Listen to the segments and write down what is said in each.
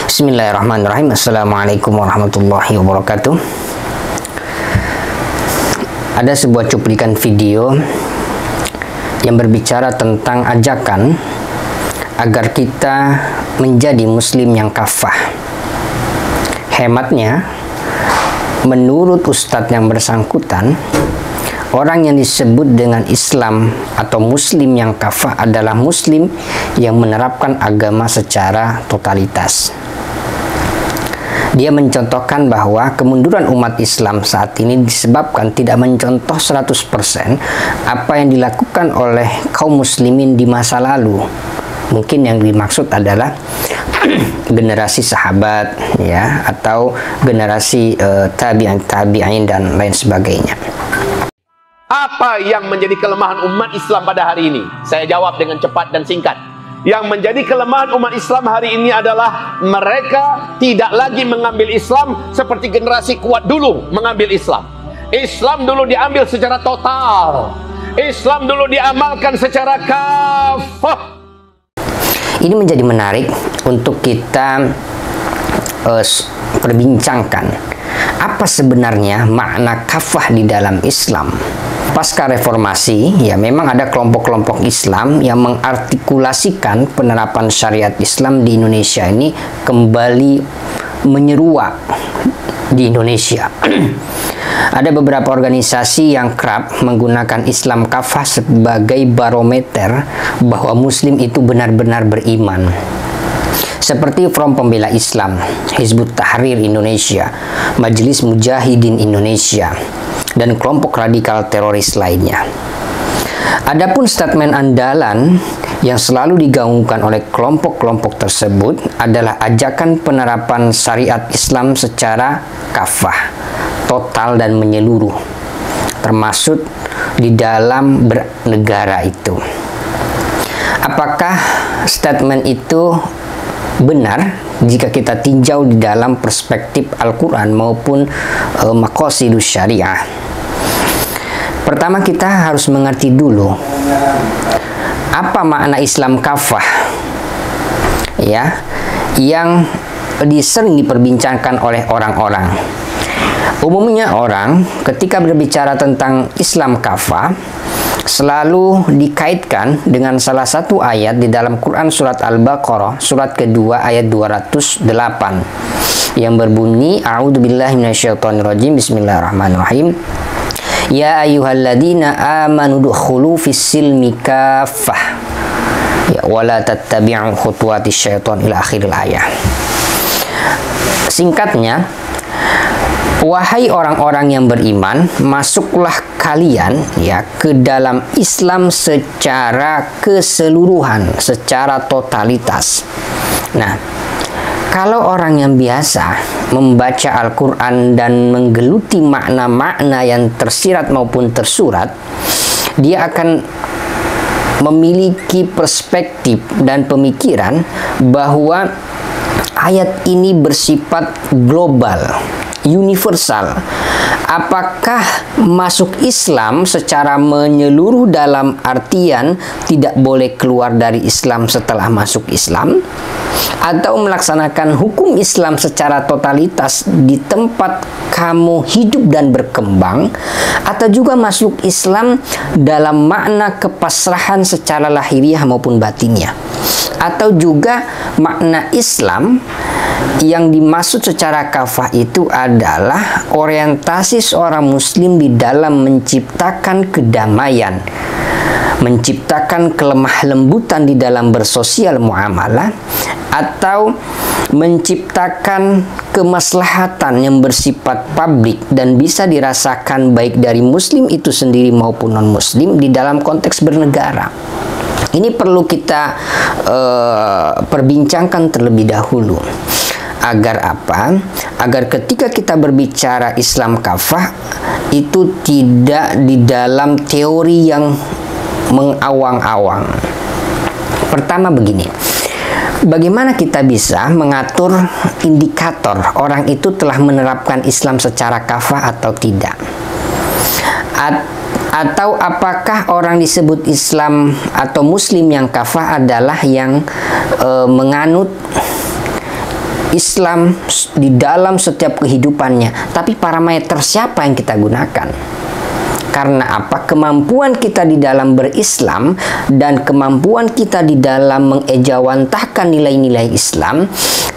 Bismillahirrahmanirrahim. Assalamualaikum warahmatullahi wabarakatuh. Ada sebuah cuplikan video yang berbicara tentang ajakan agar kita menjadi muslim yang kafah. Hematnya, menurut ustadz yang bersangkutan, orang yang disebut dengan Islam atau muslim yang kafah adalah muslim yang menerapkan agama secara totalitas. Dia mencontohkan bahwa kemunduran umat Islam saat ini disebabkan tidak mencontoh 100% apa yang dilakukan oleh kaum muslimin di masa lalu. Mungkin yang dimaksud adalah generasi sahabat, ya, atau generasi tabi'in dan lain sebagainya. Apa yang menjadi kelemahan umat Islam pada hari ini? Saya jawab dengan cepat dan singkat. Yang menjadi kelemahan umat Islam hari ini adalah mereka tidak lagi mengambil Islam seperti generasi kuat dulu mengambil Islam. Islam dulu diambil secara total. Islam dulu diamalkan secara kafah. Ini menjadi menarik untuk kita perbincangkan. Apa sebenarnya makna kafah di dalam Islam? Pasca reformasi, ya, memang ada kelompok-kelompok Islam yang mengartikulasikan penerapan syariat Islam di Indonesia ini kembali menyeruak di Indonesia. Ada beberapa organisasi yang kerap menggunakan Islam kafah sebagai barometer bahwa Muslim itu benar-benar beriman. Seperti Front Pembela Islam, Hizbut Tahrir Indonesia, Majelis Mujahidin Indonesia, dan kelompok radikal teroris lainnya. Adapun statement andalan yang selalu digaungkan oleh kelompok-kelompok tersebut adalah ajakan penerapan syariat Islam secara kafah, total dan menyeluruh, termasuk di dalam bernegara itu. Apakah statement itu benar jika kita tinjau di dalam perspektif Al-Quran maupun maqasidus syariah? Pertama, kita harus mengerti dulu apa makna Islam kafah, ya, yang sering diperbincangkan oleh orang-orang. Umumnya orang ketika berbicara tentang Islam kafah selalu dikaitkan dengan salah satu ayat di dalam Quran surat Al-Baqarah surat kedua ayat 208 yang berbunyi, A'udzubillahi minasyaitonirrajim, Bismillahirrahmanirrahim. Ya ayyuhalladzina amanu dukhulu fis-silmi kaffah, ya, wala tattabi'u khutuwatis syaiton, ila akhiril ayat. Singkatnya, wahai orang-orang yang beriman, masuklah kalian, ya, ke dalam Islam secara keseluruhan, secara totalitas. Nah, kalau orang yang biasa membaca Al-Quran dan menggeluti makna-makna yang tersirat maupun tersurat, dia akan memiliki perspektif dan pemikiran bahwa ayat ini bersifat global, universal. Apakah masuk Islam secara menyeluruh dalam artian tidak boleh keluar dari Islam setelah masuk Islam, atau melaksanakan hukum Islam secara totalitas di tempat kamu hidup dan berkembang, atau juga masuk Islam dalam makna kepasrahan secara lahiriah maupun batinnya, atau juga makna Islam yang dimaksud secara kafah itu adalah orientasi seorang muslim di dalam menciptakan kedamaian, menciptakan kelemah lembutan di dalam bersosial muamalah, atau menciptakan kemaslahatan yang bersifat publik dan bisa dirasakan baik dari muslim itu sendiri maupun non muslim di dalam konteks bernegara. Ini perlu kita perbincangkan terlebih dahulu. Agar apa? Agar ketika kita berbicara Islam kafah itu tidak di dalam teori yang mengawang-awang. Pertama begini, bagaimana kita bisa mengatur indikator orang itu telah menerapkan Islam secara kafah atau tidak? Atau apakah orang disebut Islam atau Muslim yang kafah adalah yang menganut Islam di dalam setiap kehidupannya, tapi parameter siapa yang kita gunakan? Karena apa? Kemampuan kita di dalam berislam dan kemampuan kita di dalam mengejawantahkan nilai-nilai Islam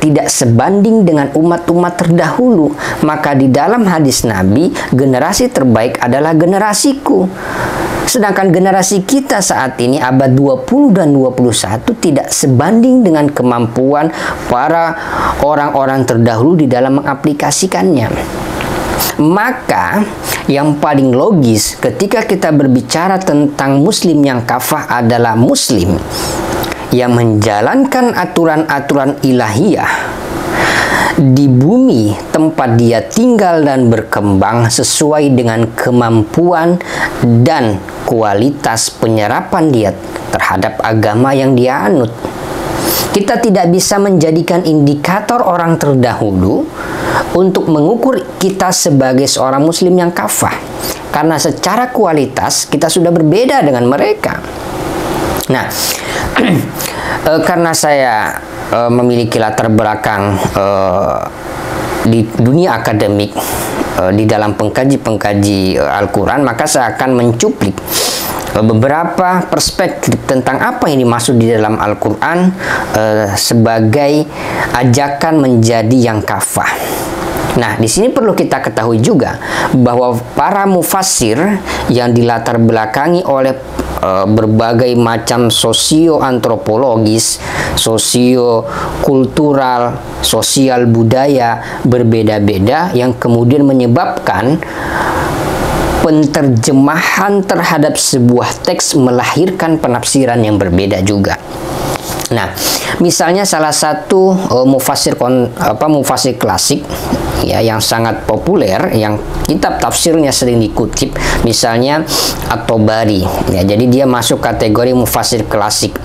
tidak sebanding dengan umat-umat terdahulu. Maka di dalam hadis Nabi, generasi terbaik adalah generasiku. Sedangkan generasi kita saat ini abad 20 dan 21 tidak sebanding dengan kemampuan para orang-orang terdahulu di dalam mengaplikasikannya. Maka yang paling logis ketika kita berbicara tentang muslim yang kafah adalah muslim yang menjalankan aturan-aturan ilahiyah di bumi tempat dia tinggal dan berkembang sesuai dengan kemampuan dan kualitas penyerapan dia terhadap agama yang dia anut. Kita tidak bisa menjadikan indikator orang terdahulu untuk mengukur kita sebagai seorang muslim yang kafah, karena secara kualitas kita sudah berbeda dengan mereka. Nah, karena saya memiliki latar belakang di dunia akademik di dalam pengkaji Al-Quran, maka saya akan mencuplik beberapa perspektif tentang apa yang dimaksud di dalam Al-Quran sebagai ajakan menjadi yang kafah. Nah, di sini perlu kita ketahui juga bahwa para mufassir yang dilatar belakangi oleh berbagai macam sosio-antropologis, sosio-kultural, sosial budaya berbeda-beda yang kemudian menyebabkan penterjemahan terhadap sebuah teks melahirkan penafsiran yang berbeda juga. Nah, misalnya salah satu mufassir klasik ya yang sangat populer, yang kitab tafsirnya sering dikutip, misalnya At-Tabari. Ya, jadi dia masuk kategori mufassir klasik.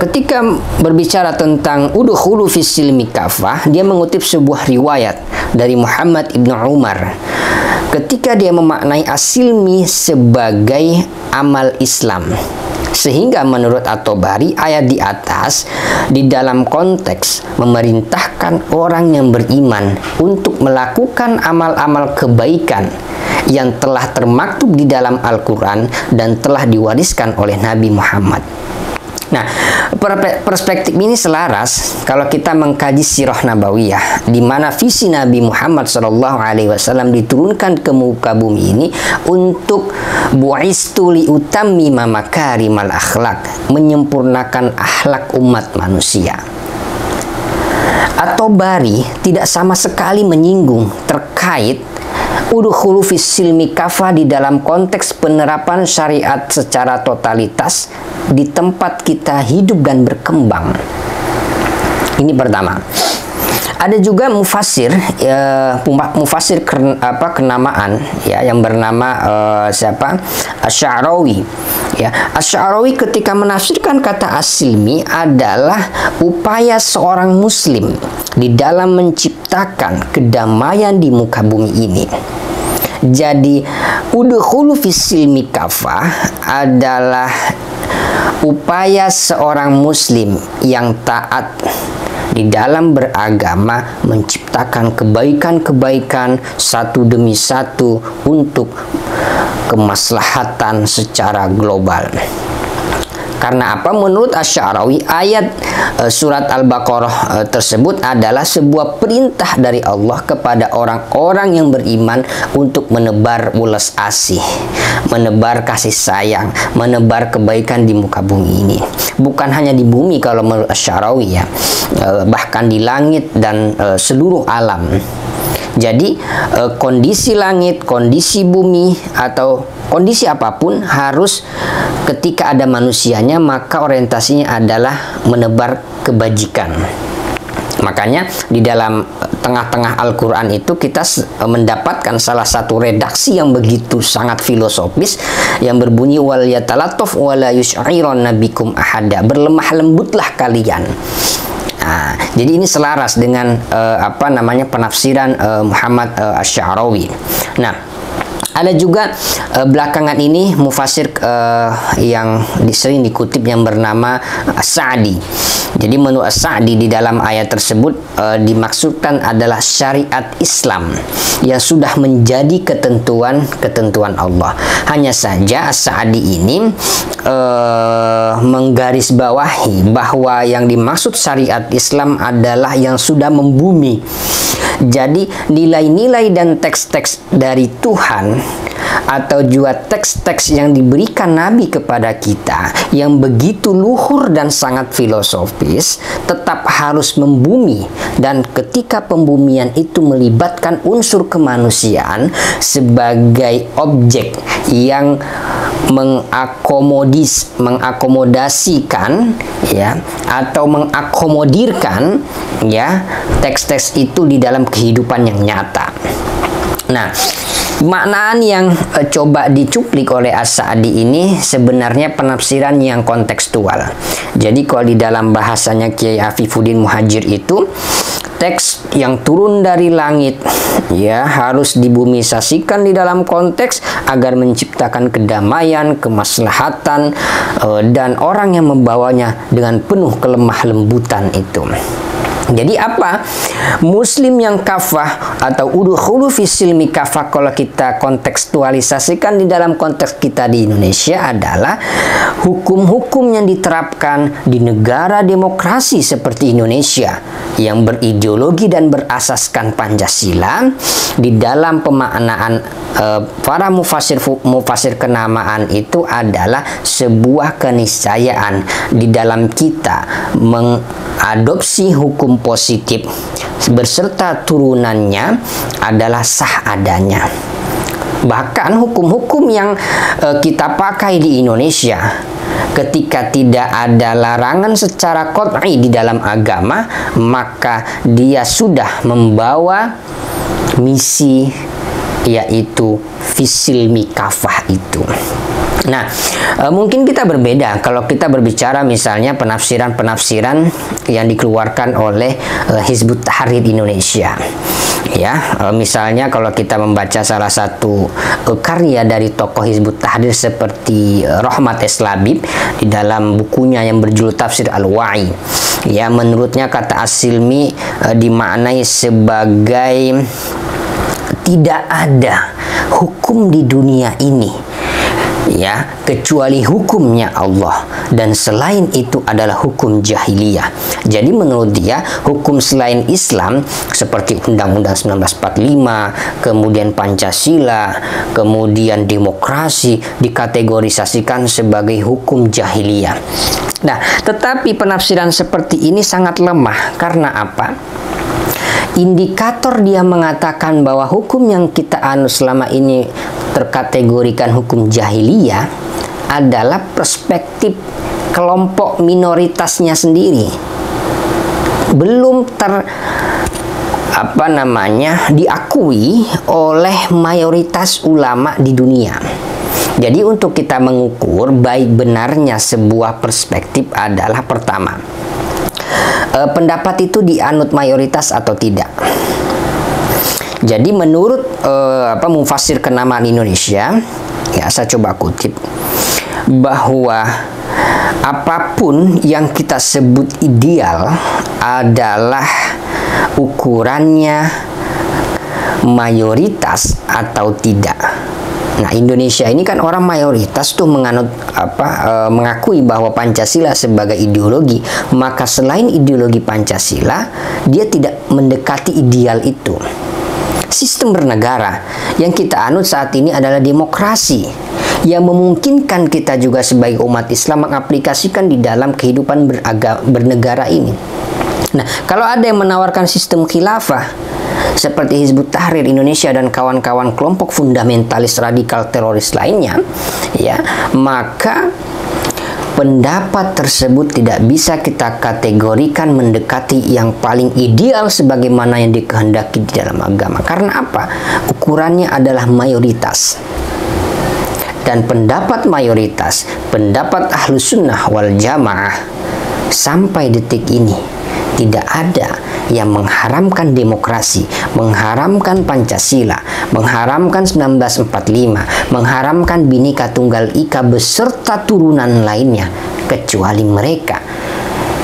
Ketika berbicara tentang udkhulu fis silmi kafah, dia mengutip sebuah riwayat dari Muhammad ibnu Umar. Ketika dia memaknai as-silmi sebagai amal Islam. Sehingga menurut At-Tabari, ayat di atas di dalam konteks memerintahkan orang yang beriman untuk melakukan amal-amal kebaikan yang telah termaktub di dalam Al-Quran dan telah diwariskan oleh Nabi Muhammad. Nah, perspektif ini selaras kalau kita mengkaji sirah nabawiyah, di mana visi Nabi Muhammad SAW diturunkan ke muka bumi ini untuk bu'istu li utammima makarimal akhlak, menyempurnakan akhlak umat manusia. At-Tabari tidak sama sekali menyinggung terkait udkhulu fis silmi kafah di dalam konteks penerapan syariat secara totalitas di tempat kita hidup dan berkembang. Ini pertama. Ada juga mufassir kenamaan ya yang bernama Asy-Sya'rawi. Ya, Asy-Sya'rawi ketika menafsirkan kata as-silmi adalah upaya seorang muslim di dalam menciptakan kedamaian di muka bumi ini. Jadi udkhulu fis silmi kafah adalah upaya seorang muslim yang taat di dalam beragama menciptakan kebaikan-kebaikan satu demi satu untuk kemaslahatan secara global. Karena apa? Menurut Asy-Sya'rawi, ayat surat Al-Baqarah tersebut adalah sebuah perintah dari Allah kepada orang-orang yang beriman untuk menebar ulas asih, menebar kasih sayang, menebar kebaikan di muka bumi ini. Bukan hanya di bumi kalau menurut Asy-Sya'rawi ya, bahkan di langit dan seluruh alam. Jadi kondisi langit, kondisi bumi, atau kondisi apapun harus ketika ada manusianya maka orientasinya adalah menebar kebajikan. Makanya di dalam tengah-tengah Al-Quran itu kita mendapatkan salah satu redaksi yang begitu sangat filosofis yang berbunyi wal yatalattaf wala yusy'iranna bikum ahada, berlemah lembutlah kalian. Nah, jadi ini selaras dengan penafsiran Muhammad Asy-Sya'rawi. Nah, Ada juga belakangan ini mufasir yang sering dikutip yang bernama As-Sa'di. Jadi menurut As-Sa'di di dalam ayat tersebut dimaksudkan adalah syariat Islam yang sudah menjadi ketentuan Allah. Hanya saja As-Sa'di ini menggarisbawahi bahwa yang dimaksud syariat Islam adalah yang sudah membumi. Jadi nilai-nilai dan teks-teks dari Tuhan atau juga teks-teks yang diberikan Nabi kepada kita yang begitu luhur dan sangat filosofis tetap harus membumi, dan ketika pembumian itu melibatkan unsur kemanusiaan sebagai objek yang mengakomodasikan ya atau mengakomodirkan ya teks-teks itu di dalam kehidupan yang nyata. Nah, maknaan yang coba dicuplik oleh As-Sa'di ini sebenarnya penafsiran yang kontekstual. Jadi kalau di dalam bahasanya Kiai Afifuddin Muhajir itu, teks yang turun dari langit ya harus dibumisasikan di dalam konteks agar menciptakan kedamaian, kemaslahatan, dan orang yang membawanya dengan penuh kelemah lembutan itu. Jadi apa? Muslim yang kafah atau udkhulu fisilmi kafah, kalau kita kontekstualisasikan di dalam konteks kita di Indonesia, adalah hukum-hukum yang diterapkan di negara demokrasi seperti Indonesia yang berideologi dan berasaskan Pancasila. Di dalam pemaknaan para mufasir kenamaan itu adalah sebuah keniscayaan di dalam kita mengadopsi hukum positif berserta turunannya adalah sah adanya. Bahkan hukum-hukum yang kita pakai di Indonesia, ketika tidak ada larangan secara qat'i di dalam agama, maka dia sudah membawa misi, yaitu fisilmi kafah itu. Nah, mungkin kita berbeda kalau kita berbicara misalnya penafsiran-penafsiran yang dikeluarkan oleh Hizbut Tahrir Indonesia. Ya, misalnya kalau kita membaca salah satu karya dari tokoh Hizbut Tahrir seperti Rahmat Eslabib di dalam bukunya yang berjudul Tafsir Al-Wa'i. Ya, menurutnya kata As-Silmi dimaknai sebagai tidak ada hukum di dunia ini ya kecuali hukumnya Allah, dan selain itu adalah hukum jahiliyah. Jadi menurut dia hukum selain Islam seperti Undang-Undang 1945, kemudian Pancasila, kemudian demokrasi dikategorisasikan sebagai hukum jahiliyah. Nah, tetapi penafsiran seperti ini sangat lemah. Karena apa? Indikator dia mengatakan bahwa hukum yang kita anut selama ini terkategorikan hukum jahiliyah adalah perspektif kelompok minoritasnya sendiri. Belum diakui oleh mayoritas ulama di dunia. Jadi untuk kita mengukur baik benarnya sebuah perspektif adalah pertama, pendapat itu dianut mayoritas atau tidak. Jadi menurut mufasir kenamaan Indonesia, ya saya coba kutip, bahwa apapun yang kita sebut ideal adalah ukurannya mayoritas atau tidak. Nah, Indonesia ini kan orang mayoritas tuh mengakui bahwa Pancasila sebagai ideologi, maka selain ideologi Pancasila, dia tidak mendekati ideal itu. Sistem bernegara yang kita anut saat ini adalah demokrasi yang memungkinkan kita juga sebagai umat Islam mengaplikasikan di dalam kehidupan bernegara ini. Nah, kalau ada yang menawarkan sistem khilafah seperti Hizbut Tahrir Indonesia dan kawan-kawan kelompok fundamentalis radikal teroris lainnya, ya, maka pendapat tersebut tidak bisa kita kategorikan mendekati yang paling ideal sebagaimana yang dikehendaki di dalam agama. Karena apa? Ukurannya adalah mayoritas. Dan pendapat mayoritas, pendapat Ahlus Sunnah wal Jamaah sampai detik ini Tidak ada yang mengharamkan demokrasi, mengharamkan Pancasila, mengharamkan 1945, mengharamkan Bhinneka Tunggal Ika beserta turunan lainnya, kecuali mereka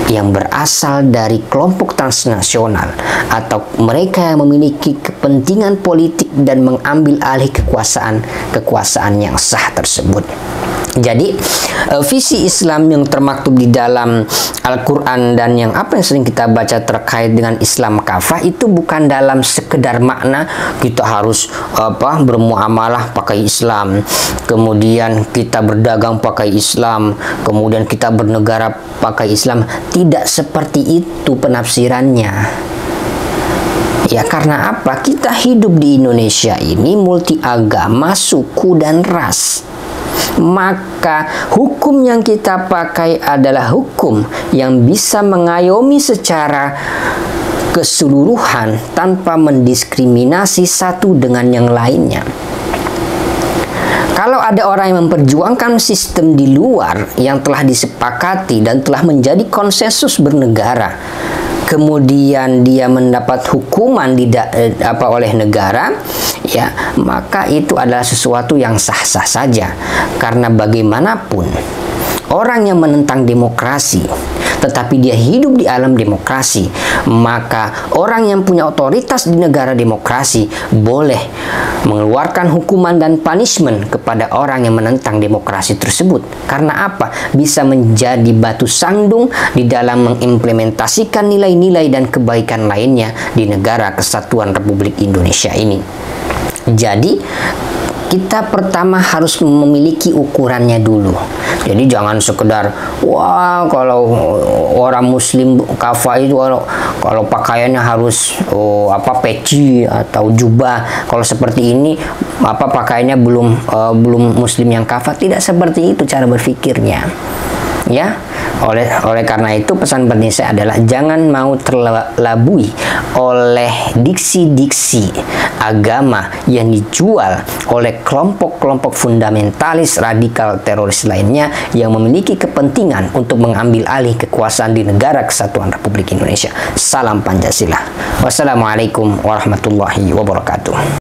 yang berasal dari kelompok transnasional atau mereka yang memiliki kepentingan politik dan mengambil alih kekuasaan yang sah tersebut. Jadi visi Islam yang termaktub di dalam Al-Quran dan yang apa yang sering kita baca terkait dengan Islam kafah itu bukan dalam sekedar makna kita harus bermuamalah pakai Islam, kemudian kita berdagang pakai Islam, kemudian kita bernegara pakai Islam. Tidak seperti itu penafsirannya. Ya, karena apa? Kita hidup di Indonesia ini multi agama, suku, dan ras. Maka hukum yang kita pakai adalah hukum yang bisa mengayomi secara keseluruhan tanpa mendiskriminasi satu dengan yang lainnya. Kalau ada orang yang memperjuangkan sistem di luar yang telah disepakati dan telah menjadi konsensus bernegara, kemudian dia mendapat hukuman oleh negara, ya, maka itu adalah sesuatu yang sah-sah saja. Karena bagaimanapun orang yang menentang demokrasi tetapi dia hidup di alam demokrasi, maka orang yang punya otoritas di negara demokrasi boleh mengeluarkan hukuman dan punishment kepada orang yang menentang demokrasi tersebut. Karena apa? Bisa menjadi batu sandung di dalam mengimplementasikan nilai-nilai dan kebaikan lainnya di negara Kesatuan Republik Indonesia ini. Jadi kita pertama harus memiliki ukurannya dulu. Jadi jangan sekedar wah kalau orang muslim kafah itu kalau pakaiannya harus peci atau jubah. Kalau seperti ini pakaiannya belum muslim yang kafah. Tidak seperti itu cara berpikirnya. Ya, oleh karena itu pesan penting saya adalah jangan mau terlabui oleh diksi-diksi agama yang dijual oleh kelompok-kelompok fundamentalis, radikal, teroris lainnya yang memiliki kepentingan untuk mengambil alih kekuasaan di negara Kesatuan Republik Indonesia. Salam Pancasila. Wassalamualaikum warahmatullahi wabarakatuh.